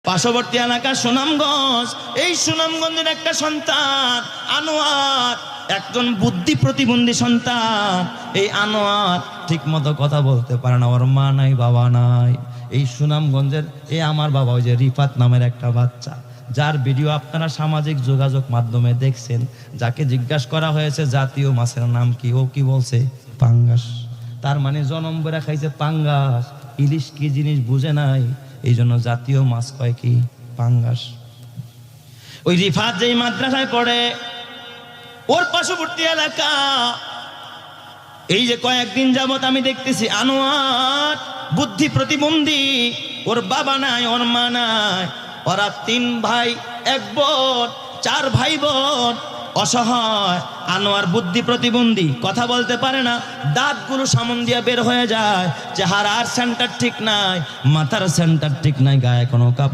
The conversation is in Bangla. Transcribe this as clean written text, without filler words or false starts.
পার্শ্ববর্তী এলাকা সুনামগঞ্জ। এই সুনামগঞ্জের একটা সন্তান আনোয়ার, একজন বুদ্ধি প্রতিবন্ধী সন্তান। এই আনোয়ার ঠিক মতো কথা বলতে পারে না, ওর মা নাই বাবা নাই। এই সুনামগঞ্জের আমার বাবা, ওই যে রিফাত নামের একটা বাচ্চা, যার ভিডিও আপনারা সামাজিক যোগাযোগ মাধ্যমে দেখছেন, যাকে জিজ্ঞাসা করা হয়েছে জাতীয় মাছের নাম কি, ও কি বলছে? পাঙ্গাস। তার মানে জনম বেড়া খাইছে পাঙ্গাস, ইলিশ কি জিনিস বুঝে নাই, এই জন্য জাতীয় মাছ কয় কি? পাঙ্গাস। ওই রিফাত যেই মাদ্রাসায় পড়ে, ওর পার্শ্ববর্তী এলাকা, এই যে কয়েকদিন যাবত আমি দেখতেছি আনোয়ার বুদ্ধি প্রতিবন্ধী, ওর বাবা নাই, ওর মা নাই, ওরা 3 ভাই 1 বোন, 4 ভাই বোন, অসহায়। আনোয়ার বুদ্ধি প্রতিবন্ধী, কথা বলতে পারে না, দাঁতগুলো সামন দিয়ে বের হয়ে যায়, চেহারার সেন্টার ঠিক নাই, মাথার সেন্টার ঠিক নাই, গায়ে কোনো কাপড়